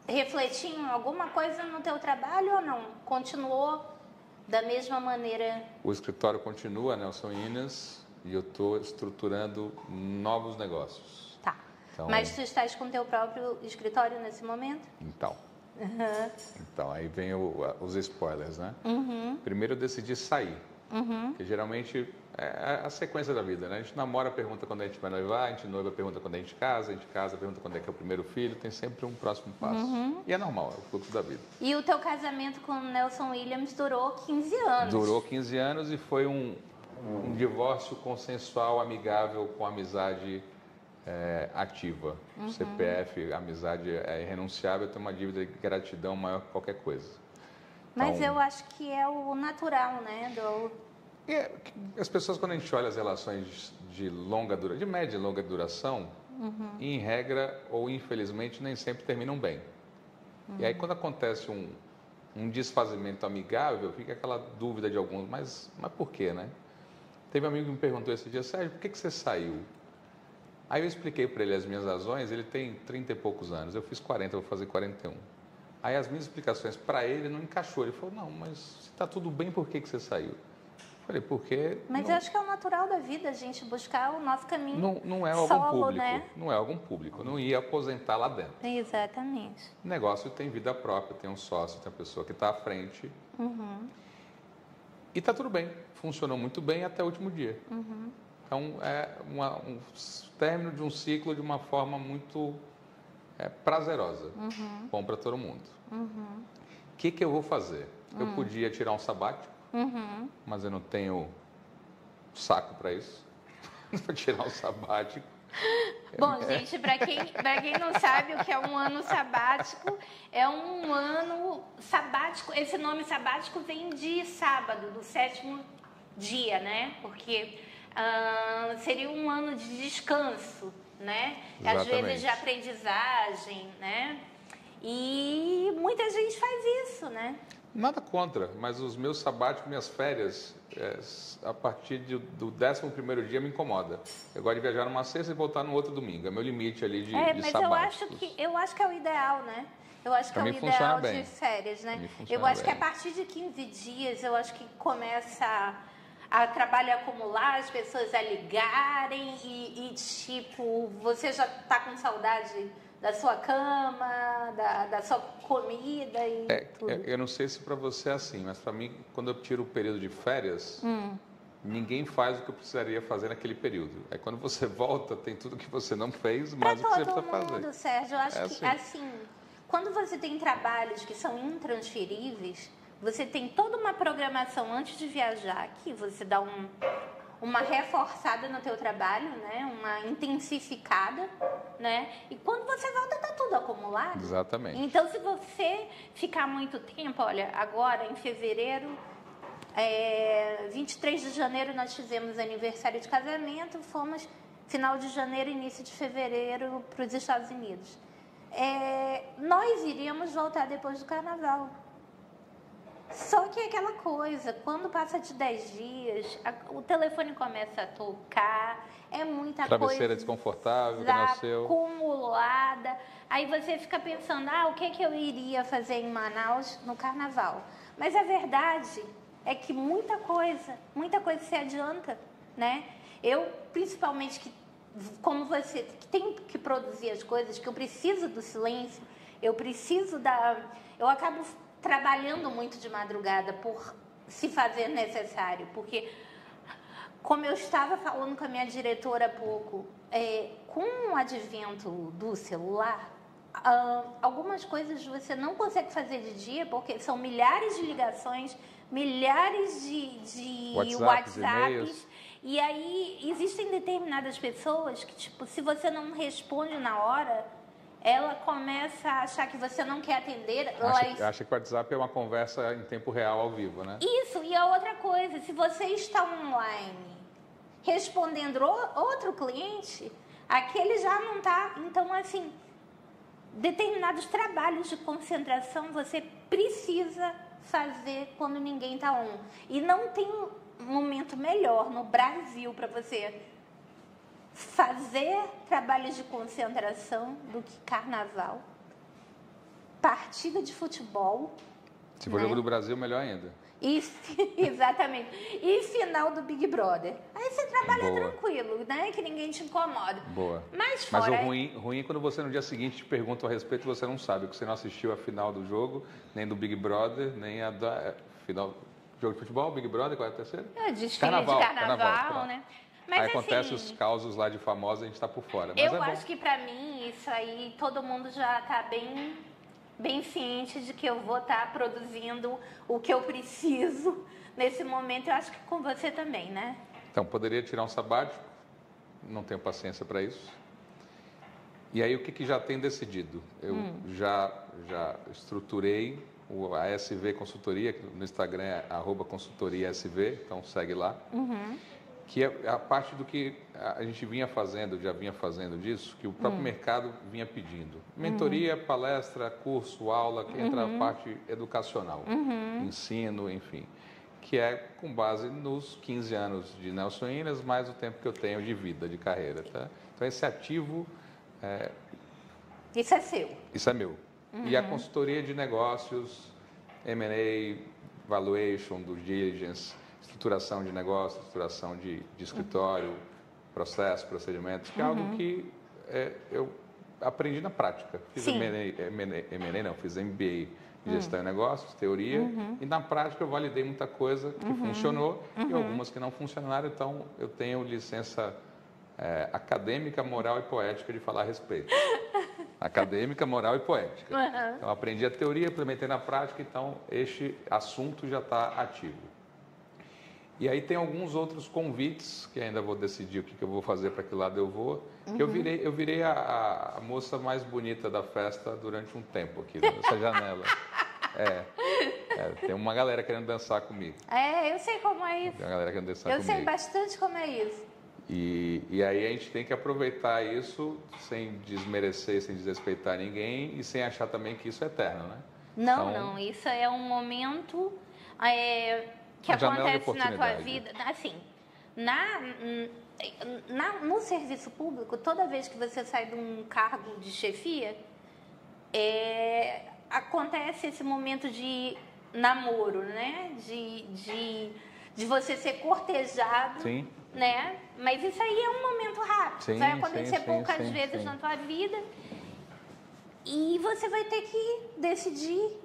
refletir em alguma coisa no teu trabalho ou não? Continuou da mesma maneira? O escritório continua, Nelson Inas, e eu estou estruturando novos negócios. Tá. Então, mas tu estás com o teu próprio escritório nesse momento? Então. Então, aí vem os spoilers, né? Uhum. Primeiro eu decidi sair, que geralmente é a sequência da vida, né? A gente namora, pergunta quando a gente vai noivar, a gente noiva, pergunta quando a gente casa, pergunta quando é que é o primeiro filho, tem sempre um próximo passo. E é normal, é o fluxo da vida. E o teu casamento com o Nelson Williams durou 15 anos. Durou 15 anos e foi um divórcio consensual, amigável, com amizade ativa. CPF, amizade é irrenunciável, tem uma dívida de gratidão maior que qualquer coisa. Mas então, eu acho que é o natural, né? As pessoas, quando a gente olha as relações de média e longa duração, em regra ou infelizmente nem sempre terminam bem. E aí quando acontece um desfazimento amigável, fica aquela dúvida de alguns, mas por quê, né? Teve um amigo que me perguntou esse dia, Sérgio, por que você saiu? Aí eu expliquei para ele as minhas razões, ele tem 30 e poucos anos, eu fiz 40, eu vou fazer 41. Aí as minhas explicações para ele não encaixou, ele falou, não, mas se está tudo bem, por que você saiu? Eu falei, porque... Mas eu acho que é o natural da vida, a gente buscar o nosso caminho não é solo, algum público, né? Não é algum público, eu não ia aposentar lá dentro. Exatamente. O negócio tem vida própria, tem um sócio, tem a pessoa que está à frente. E está tudo bem, funcionou muito bem até o último dia. Então, é um término de um ciclo de uma forma muito prazerosa. Bom para todo mundo. O que eu vou fazer? Eu podia tirar um sabático, mas eu não tenho saco para isso. Vou tirar um sabático. Bom, gente, para quem não sabe o que é um ano sabático, é um ano sabático. Esse nome sabático vem de sábado, do 7º dia, né? Porque seria um ano de descanso, né? Exatamente. Às vezes de aprendizagem, né? E muita gente faz isso, né? Nada contra, mas os meus sabáticos, minhas férias, a partir do 11º dia me incomoda. Eu gosto de viajar numa sexta e voltar no outro domingo. É meu limite ali de mas sabáticos. eu acho que é o ideal, né? Eu acho que é o ideal de férias, né? Eu acho que a partir de 15 dias, eu acho que começa a trabalho acumular, as pessoas a ligarem e tipo, você já tá com saudade da sua cama, da sua comida e tudo. Eu não sei se para você é assim, mas para mim, quando eu tiro o período de férias, ninguém faz o que eu precisaria fazer naquele período. Aí quando você volta, tem tudo que você não fez, mais o que você precisa fazer. Sérgio, eu acho que assim, quando você tem trabalhos que são intransferíveis, você tem toda uma programação antes de viajar, que você dá uma reforçada no teu trabalho, né? Uma intensificada, né? E quando você volta, tá tudo acumulado. Exatamente. Então, se você ficar muito tempo, olha, agora em fevereiro, 23 de janeiro nós fizemos aniversário de casamento, fomos final de janeiro, início de fevereiro para os Estados Unidos. Nós iríamos voltar depois do carnaval. Só que é aquela coisa, quando passa de 10 dias, o telefone começa a tocar, é muita Travesseira coisa desconfortável, que não é o seu. Acumulada. Aí você fica pensando, o que eu iria fazer em Manaus no carnaval? Mas a verdade é que muita coisa se adianta, né? Eu, principalmente, como você, que tem que produzir as coisas, que eu preciso do silêncio, eu acabo trabalhando muito de madrugada por se fazer necessário, porque, como eu estava falando com a minha diretora há pouco, com o advento do celular, algumas coisas você não consegue fazer de dia, porque são milhares de ligações, milhares de WhatsApps, e aí existem determinadas pessoas que, tipo, se você não responde na hora, ela começa a achar que você não quer atender. Acha que o WhatsApp é uma conversa em tempo real, ao vivo, né? Isso, e a outra coisa, se você está online respondendo outro cliente, aquele já não está. Então, assim, determinados trabalhos de concentração você precisa fazer quando ninguém está on. E não tem um momento melhor no Brasil para você fazer trabalhos de concentração do que carnaval, partida de futebol. Se for jogo do Brasil, melhor ainda. Exatamente. E final do Big Brother. Aí você trabalha Boa. tranquilo, né? Que ninguém te incomoda. Boa. Mas o ruim é quando você no dia seguinte te pergunta a respeito e você não sabe, porque você não assistiu a final do jogo, nem do Big Brother, nem a da final. Jogo de futebol, Big Brother, qual é a terceira? Desfile de carnaval, né? Mas, aí acontece os causos lá de famosos, a gente está por fora. Mas eu acho que para mim isso aí todo mundo já está bem ciente de que eu vou estar produzindo o que eu preciso nesse momento. Eu acho que com você também, né? Então, poderia tirar um sabático, não tenho paciência para isso. E aí, o que já tem decidido? Eu já estruturei a SV Consultoria, que no Instagram é @consultoriasv, então segue lá. Que é a parte do que a gente já vinha fazendo disso, que o próprio mercado vinha pedindo. Mentoria, palestra, curso, aula, que entra a parte educacional, ensino, enfim, que é com base nos 15 anos de Nelson Inas, mais o tempo que eu tenho de vida, de carreira. Tá? Então, esse ativo... Isso é seu. Isso é meu. E a consultoria de negócios, M&A, valuation, due diligence, estruturação de negócio, estruturação de escritório, processo, procedimentos, que é algo que eu aprendi na prática. Fiz M&A não, fiz MBA de gestão de negócios, teoria, e na prática eu validei muita coisa que funcionou e algumas que não funcionaram, então eu tenho licença acadêmica, moral e poética de falar a respeito. Acadêmica, moral e poética. Então aprendi a teoria, implementei na prática, então este assunto já está ativo. E aí tem alguns outros convites, que ainda vou decidir o que eu vou fazer, para que lado eu vou, que eu virei a moça mais bonita da festa durante um tempo aqui, nessa janela. Tem uma galera querendo dançar comigo. Eu sei como é isso. Tem uma galera querendo dançar comigo. Eu sei bastante como é isso. E aí a gente tem que aproveitar isso sem desmerecer, sem desrespeitar ninguém e sem achar também que isso é eterno, né? Não, isso é um momento... que acontece na tua vida, assim, no serviço público, toda vez que você sai de um cargo de chefia, acontece esse momento de namoro, né? De você ser cortejado, sim, né? Mas isso aí é um momento rápido, vai acontecer poucas vezes na tua vida e você vai ter que decidir.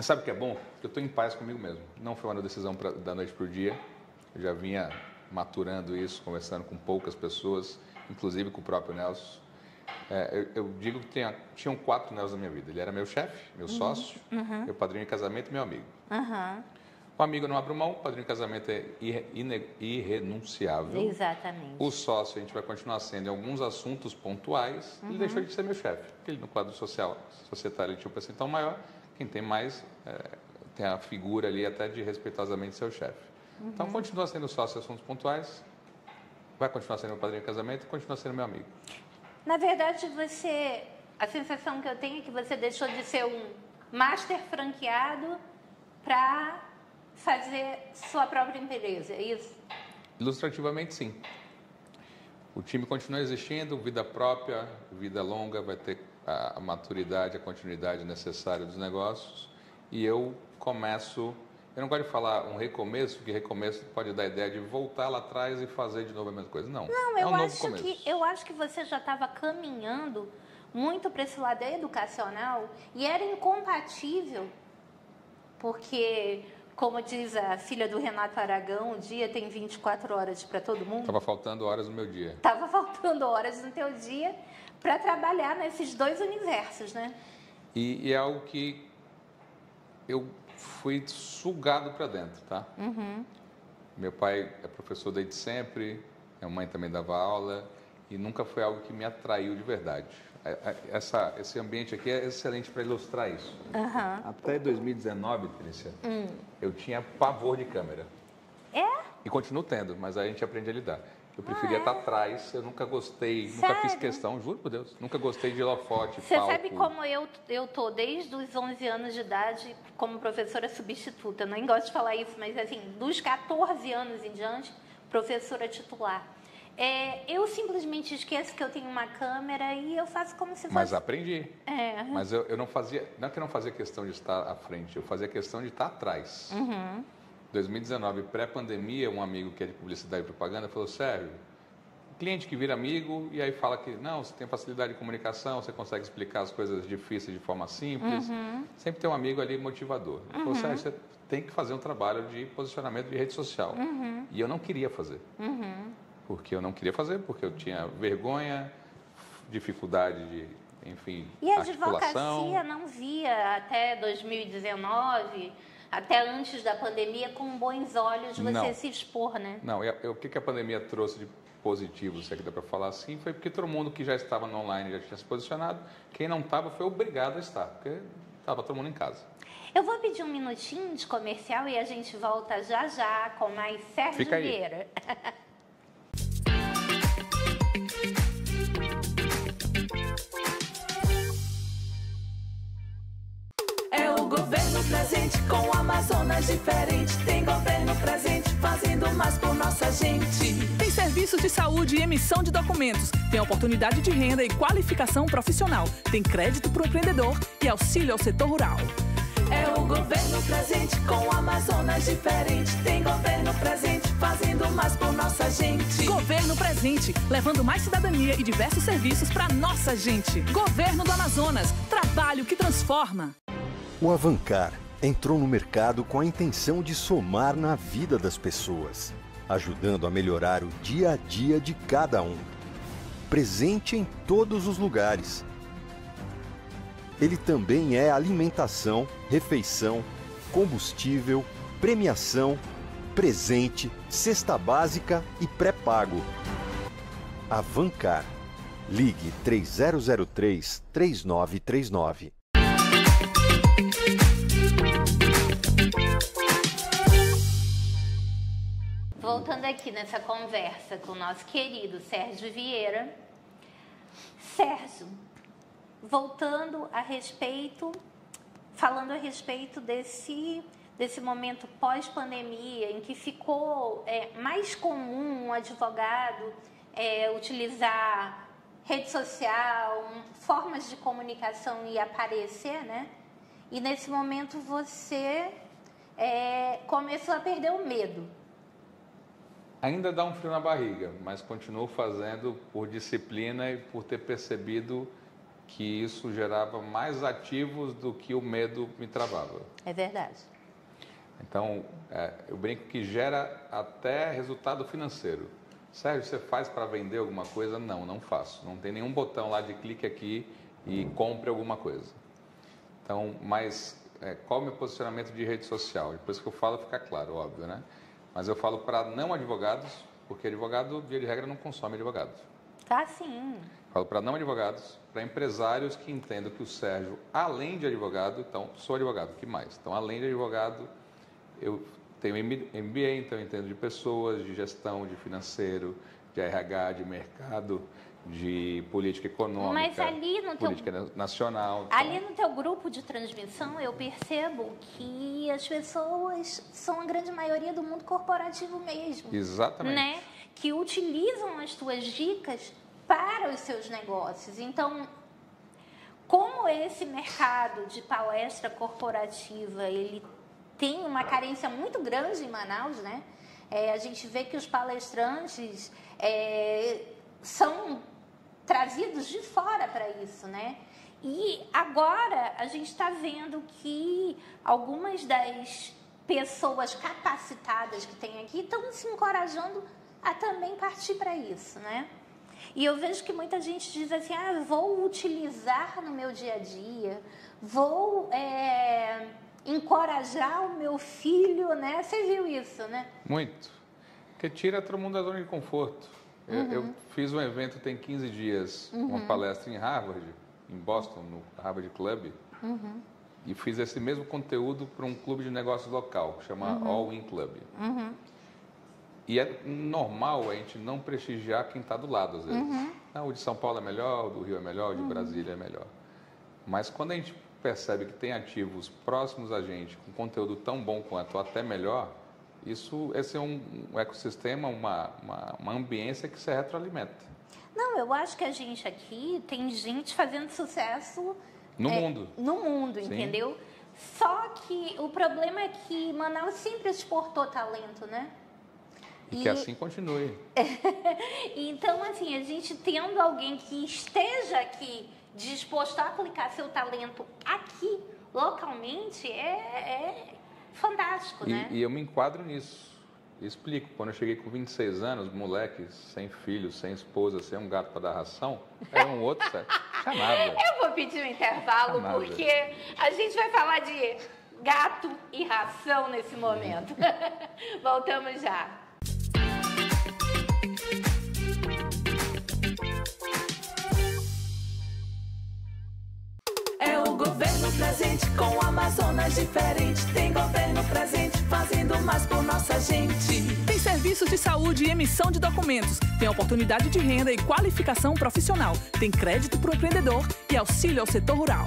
Sabe o que é bom? Eu estou em paz comigo mesmo. Não foi uma decisão da noite para o dia. Eu já vinha maturando isso, conversando com poucas pessoas, inclusive com o próprio Nelson. Eu digo que tinham 4 Nelson na minha vida. Ele era meu chefe, meu sócio, meu padrinho de casamento e meu amigo. O amigo eu não abro mão, o padrinho de casamento é irrenunciável. Exatamente. O sócio a gente vai continuar sendo em alguns assuntos pontuais. Ele deixou de ser meu chefe, porque ele no quadro societário ele tinha um percentual maior. Quem tem mais tem a figura ali até de respeitosamente seu chefe. Então, continua sendo sócio em assuntos pontuais, vai continuar sendo meu padrinho de casamento e continua sendo meu amigo. Na verdade, a sensação que eu tenho é que você deixou de ser um master franqueado para fazer sua própria empresa, é isso? Ilustrativamente, sim. O time continua existindo, vida própria, vida longa, vai ter a maturidade, a continuidade necessária dos negócios. E eu começo, eu não gosto de falar um recomeço, porque recomeço pode dar a ideia de voltar lá atrás e fazer de novo a mesma coisa. Não, eu acho que você já estava caminhando muito para esse lado educacional e era incompatível, porque, como diz a filha do Renato Aragão, o dia tem 24 horas para todo mundo. Estava faltando horas no meu dia. Estava faltando horas no teu dia para trabalhar nesses 2 universos, né? E é algo que eu fui sugado para dentro, tá? Meu pai é professor desde sempre, minha mãe também dava aula e nunca foi algo que me atraiu de verdade. Esse ambiente aqui é excelente para ilustrar isso. Até 2019, Trícia, eu tinha pavor de câmera. E continuo tendo, mas aí a gente aprende a lidar. Eu preferia estar atrás, eu nunca gostei, nunca fiz questão, juro por Deus, nunca gostei de holofote, Você sabe como eu tô desde os 11 anos de idade como professora substituta, eu nem gosto de falar isso, mas assim, dos 14 anos em diante, professora titular. Eu simplesmente esqueço que eu tenho uma câmera e eu faço como se fosse... Mas aprendi. Mas eu não fazia... Não é que eu não fazia questão de estar à frente, eu fazia questão de estar atrás. 2019, pré-pandemia, um amigo que é de publicidade e propaganda falou, Sérgio, cliente que vira amigo e aí fala que não, você tem facilidade de comunicação, você consegue explicar as coisas difíceis de forma simples. Sempre tem um amigo ali motivador. Ele falou, Sérgio, você tem que fazer um trabalho de posicionamento de rede social. E eu não queria fazer. Porque eu não queria fazer, porque eu tinha vergonha, dificuldade de, enfim, E a articulação. advocacia não via até 2019, até antes da pandemia, com bons olhos você se expor, né? Não, o que a pandemia trouxe de positivo, se é que dá para falar assim, foi porque todo mundo que já estava no online já tinha se posicionado, quem não estava foi obrigado a estar, porque estava todo mundo em casa. Eu vou pedir um minutinho de comercial e a gente volta já já com mais Sérgio Vieira. É o governo presente com o Amazonas diferente. Tem governo presente fazendo mais por nossa gente. Tem serviços de saúde e emissão de documentos. Tem oportunidade de renda e qualificação profissional. Tem crédito para o empreendedor e auxílio ao setor rural. É o governo presente com o Amazonas diferente. Tem governo presente fazendo mais por nossa gente. Governo presente, levando mais cidadania e diversos serviços para nossa gente. Governo do Amazonas, trabalho que transforma. O Avancar entrou no mercado com a intenção de somar na vida das pessoas, ajudando a melhorar o dia a dia de cada um. Presente em todos os lugares. Ele também é alimentação, refeição, combustível, premiação, presente, cesta básica e pré-pago. Avancar. Ligue 3003-3939. Voltando aqui nessa conversa com o nosso querido Sérgio Vieira. Sérgio, falando a respeito desse momento pós-pandemia, em que ficou mais comum um advogado utilizar rede social, formas de comunicação e aparecer, né? E nesse momento você começou a perder o medo. Ainda dá um frio na barriga, mas continuo fazendo por disciplina e por ter percebido que isso gerava mais ativos do que o medo me travava. É verdade. Então, eu brinco que gera até resultado financeiro. Sérgio, você faz para vender alguma coisa? Não, não faço. Não tem nenhum botão lá de clique aqui e compre alguma coisa. Então, mas qual é o meu posicionamento de rede social? Depois que eu falo, fica claro, óbvio, né? Mas eu falo para não advogados, porque advogado, via de regra, não consome advogados. Tá, sim. Falo para não advogados, para empresários que entendam que o Sérgio, além de advogado, então, sou advogado, que mais? Então, além de advogado, eu tenho MBA, então eu entendo de pessoas, de gestão, de financeiro, de RH, de mercado, de política econômica, mas ali no política nacional. Então... Ali no teu grupo de transmissão, eu percebo que as pessoas são a grande maioria do mundo corporativo mesmo. Exatamente. Né? Que utilizam as tuas dicas para os seus negócios. Então, como esse mercado de palestra corporativa, ele tem uma carência muito grande em Manaus, né? A gente vê que os palestrantes são trazidos de fora para isso, né? E agora a gente está vendo que algumas das pessoas capacitadas que tem aqui estão se encorajando a também partir para isso, né? E eu vejo que muita gente diz assim, vou utilizar no meu dia a dia, vou encorajar o meu filho, né? Você viu isso, né? Muito. Porque tira todo mundo da zona de conforto. Eu fiz um evento tem 15 dias, uma palestra em Harvard, em Boston, no Harvard Club, e fiz esse mesmo conteúdo para um clube de negócios local, que chama All In Club. E é normal a gente não prestigiar quem está do lado, às vezes. O de São Paulo é melhor, o do Rio é melhor, o de Brasília é melhor. Mas quando a gente percebe que tem ativos próximos a gente, com conteúdo tão bom quanto, ou até melhor, Esse é um ecossistema, uma ambiência que se retroalimenta. Não, eu acho que a gente aqui tem gente fazendo sucesso No mundo. No mundo, Sim. entendeu? Só que o problema é que Manaus sempre exportou talento, né? E que assim continue. Então, assim, a gente tendo alguém que esteja aqui disposto a aplicar seu talento aqui, localmente, é fantástico, né? E eu me enquadro nisso. Explico. Quando eu cheguei com 26 anos, moleque, sem filho, sem esposa, sem um gato para dar ração, era um outro sério. Não tinha nada. Eu vou pedir um intervalo, Nada. porque a gente vai falar de gato e ração nesse momento. Voltamos já. É o governo presente com o Amazonas diferente. Tem governo presente fazendo mais por nossa gente. Tem serviços de saúde e emissão de documentos. Tem oportunidade de renda e qualificação profissional. Tem crédito para o empreendedor e auxílio ao setor rural.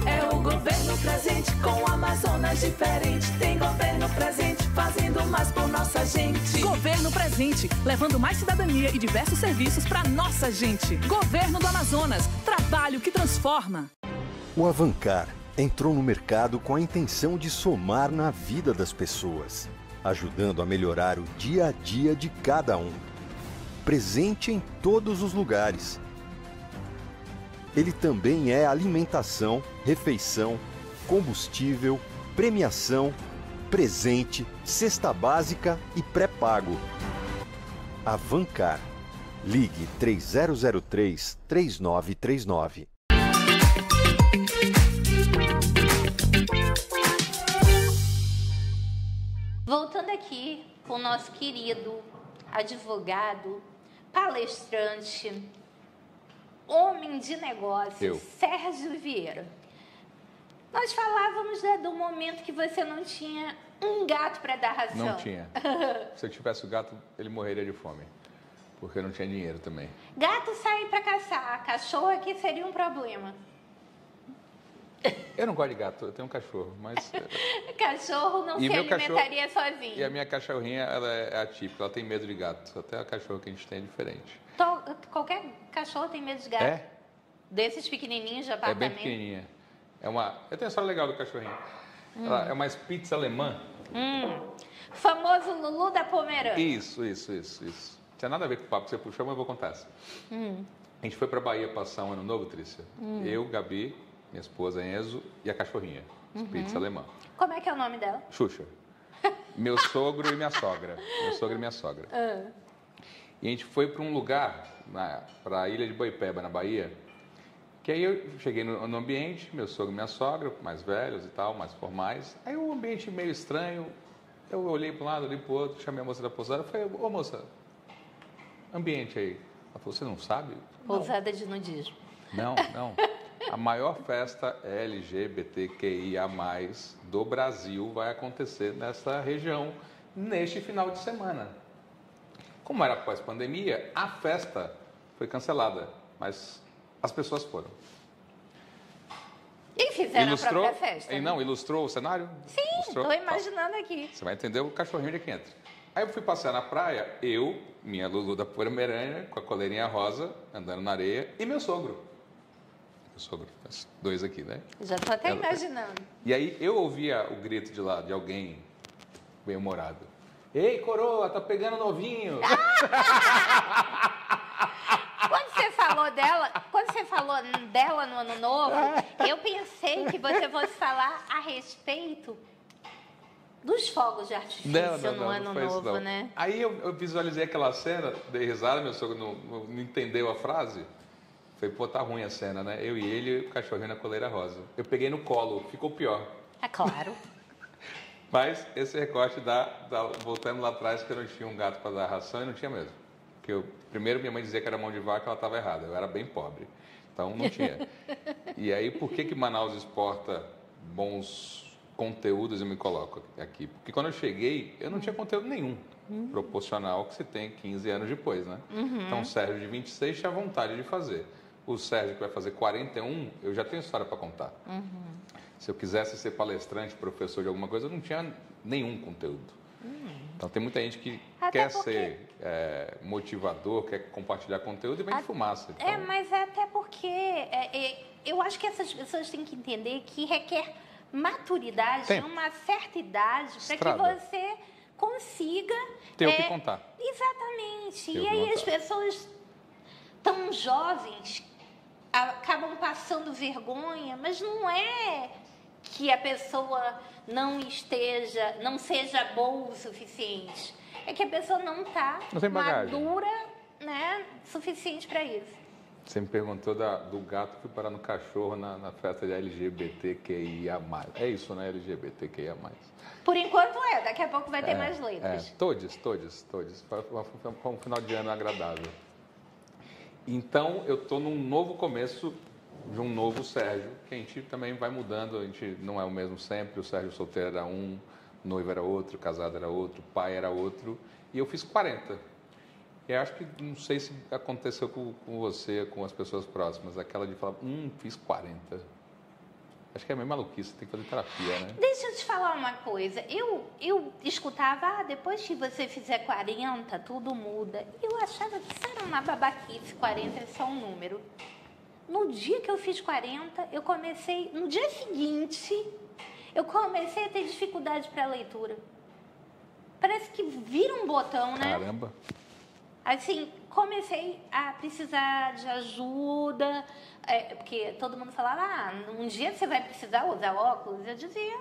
É o governo presente com o Amazonas diferente. Tem governo presente fazendo mais por nossa gente. Governo Presente, levando mais cidadania e diversos serviços para nossa gente. Governo do Amazonas, trabalho que transforma. O Avancar entrou no mercado com a intenção de somar na vida das pessoas, ajudando a melhorar o dia a dia de cada um. Presente em todos os lugares. Ele também é alimentação, refeição, combustível, premiação, presente, cesta básica e pré-pago. Avancar. Ligue 3003-3939. Voltando aqui com o nosso querido advogado, palestrante, homem de negócios, Sérgio Vieira. Nós falávamos do momento que você não tinha um gato para dar ração. Não tinha. Se eu tivesse o gato, ele morreria de fome. Porque eu não tinha dinheiro também. Gato sai para caçar, cachorro aqui seria um problema. Eu não gosto de gato, eu tenho um cachorro, mas... Cachorro não se alimentaria sozinho. E a minha cachorrinha, ela é atípica, ela tem medo de gato. Até a cachorra que a gente tem é diferente. Qualquer cachorro tem medo de gato? É? Desses pequenininhos de É apartamento? bem pequenininha. Eu tenho uma história legal do cachorrinho. Ela é uma Spitz alemã. Famoso Lulu da Pomerânia. Isso. Não tinha nada a ver com o papo que você puxou, mas eu vou contar essa. A gente foi pra Bahia passar um ano novo, Trícia. Eu, Gabi, minha esposa Enzo e a cachorrinha, Spitz alemã. Como é que é o nome dela? Xuxa. Meu sogro e minha sogra. E a gente foi para um lugar, para a ilha de Boipeba, na Bahia, que aí eu cheguei no ambiente, meu sogro e minha sogra, mais velhos e tal, mais formais. Aí um ambiente meio estranho, eu olhei para um lado, olhei para o outro, chamei a moça da pousada e falei, ô moça, ambiente aí. Ela falou, você não sabe? Pousada de nudismo. Não. A maior festa LGBTQIA+, do Brasil vai acontecer nessa região, neste final de semana. Como era pós-pandemia, a festa foi cancelada, mas as pessoas foram. E fizeram a própria festa, né? Não, ilustrou o cenário? Sim, estou imaginando aqui. Você vai entender o cachorrinho de que entra. Aí eu fui passear na praia, minha Lulu da Pomerânia, com a coleirinha rosa, andando na areia, e meu sogro. Os dois aqui, né? Já estou até imaginando. E aí eu ouvia o grito de lá, de alguém bem-humorado. Ei, coroa, tá pegando novinho. Quando você falou dela no Ano Novo, eu pensei que você fosse falar a respeito dos fogos de artifício no Ano Novo, né? Aí eu visualizei aquela cena, dei risada, meu sogro não entendeu a frase. Falei, pô, tá ruim a cena, né? Eu e ele, o cachorrinho na coleira rosa. Eu peguei no colo, ficou pior. É claro. Mas esse recorte voltando lá atrás, que eu não tinha um gato para dar ração, e não tinha mesmo. Porque primeiro minha mãe dizia que era mão de vaca, ela estava errada. Eu era bem pobre, então não tinha. E aí, por que Manaus exporta bons conteúdos? Eu me coloco aqui. Porque quando eu cheguei, eu não tinha conteúdo nenhum. Proporcional ao que você tem 15 anos depois, né? Então o Sérgio de 26 tinha vontade de fazer. O Sérgio que vai fazer 41, eu já tenho história para contar. Se eu quisesse ser palestrante, professor de alguma coisa, eu não tinha nenhum conteúdo. Então, tem muita gente que Até quer porque- ser motivador, quer compartilhar conteúdo e vem de fumaça. Então, Mas é até porque eu acho que essas pessoas têm que entender que requer maturidade, Tempo. uma certa idade, para que Estrada. você consiga... Ter o que contar. Exatamente. Ter o E que aí as contar. pessoas tão jovens acabam passando vergonha, mas não é que a pessoa não seja boa o suficiente. É que a pessoa não está Não tem bagagem. madura, né, suficiente para isso. Você me perguntou do gato que foi parar no cachorro na festa de LGBTQIA+. É isso, né? LGBTQIA+. Por enquanto daqui a pouco vai ter mais letras. Todos. Foi um final de ano agradável. Então, eu estou num novo começo de um novo Sérgio, que a gente também vai mudando, a gente não é o mesmo sempre, o Sérgio solteiro era um, noivo era outro, casado era outro, pai era outro, e eu fiz 40. E eu acho que, não sei se aconteceu com você, com as pessoas próximas, aquela de falar, fiz 40. Acho que é meio maluquice, tem que fazer terapia, né? Deixa eu te falar uma coisa. Eu escutava, depois que você fizer 40, tudo muda. Eu achava que isso era uma babaquice, 40 é só um número. No dia que eu fiz 40, no dia seguinte, eu comecei a ter dificuldade para leitura. Parece que vira um botão, né? Caramba. Assim, comecei a precisar de ajuda, porque todo mundo falava, um dia você vai precisar usar óculos. Eu dizia,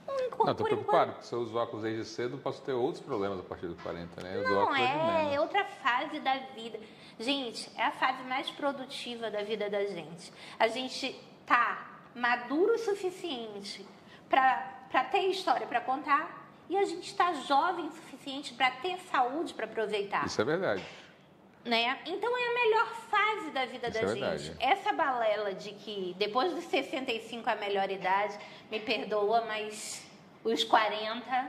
Não, estou preocupado, porque se eu uso óculos desde cedo, posso ter outros problemas a partir dos 40, né? Eu uso Não, óculos de menos. é outra fase da vida. Gente, é a fase mais produtiva da vida da gente. A gente tá maduro o suficiente para ter história para contar e a gente está jovem o suficiente para ter saúde para aproveitar. Isso é verdade. Né? Então é a melhor fase da vida Isso da é gente. verdade. Essa balela de que depois dos 65 é a melhor idade, me perdoa, mas os 40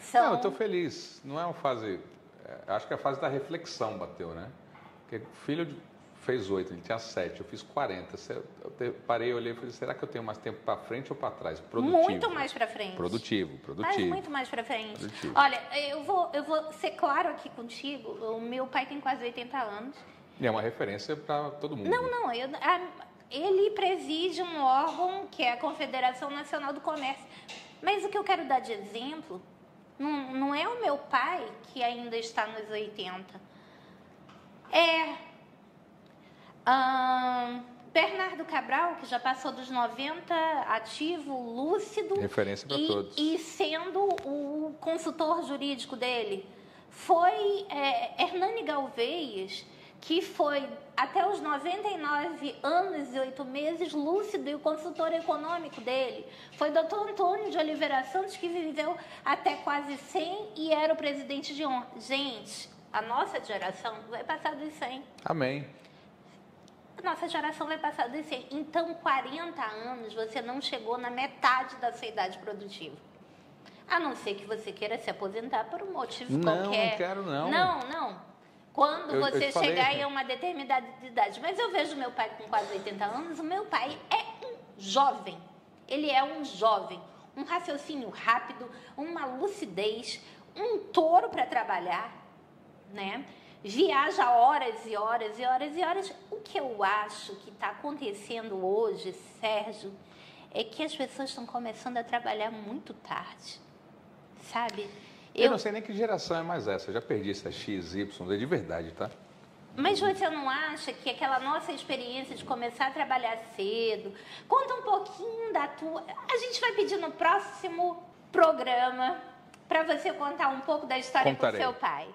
são... Não, eu estou feliz. Não é uma fase... acho que a fase da reflexão bateu, né? Porque o filho fez 8, ele tinha 7, eu fiz 40. Parei, olhei e falei, será que eu tenho mais tempo para frente ou para trás? Produtivo. Muito mais para frente. Produtivo. Mas muito mais para frente. Produtivo. Olha, eu vou ser claro aqui contigo. O meu pai tem quase 80 anos. E é uma referência para todo mundo. Não. Ele preside um órgão que é a Confederação Nacional do Comércio. Mas o que eu quero dar de exemplo não é o meu pai, que ainda está nos 80. Bernardo Cabral, que já passou dos 90, ativo, lúcido. Referência para todos. E sendo o consultor jurídico dele. Foi Hernani Galvez, que foi até os 99 anos e 8 meses lúcido e o consultor econômico dele. Foi Dr. Antônio de Oliveira Santos, que viveu até quase 100 e era o presidente de honra. Gente, a nossa geração vai passar dos 100. Amém. A nossa geração vai passar dos 100. Então, 40 anos, você não chegou na metade da sua idade produtiva. A não ser que você queira se aposentar por um motivo qualquer. Não quero, não. Não. Quando você te falei. chegar em uma determinada idade. Mas eu vejo meu pai com quase 80 anos. O meu pai é um jovem. Ele é um jovem. Um raciocínio rápido, uma lucidez, um touro para trabalhar, né? Viaja horas e horas e horas e horas. O que eu acho que está acontecendo hoje, Sérgio, é que as pessoas estão começando a trabalhar muito tarde, sabe? Eu não sei nem que geração é mais essa. Eu já perdi essa X, Y, de verdade, tá? Mas você não acha que aquela nossa experiência de começar a trabalhar cedo... Conta um pouquinho da tua... A gente vai pedir no próximo programa para você contar um pouco da história com seu pai.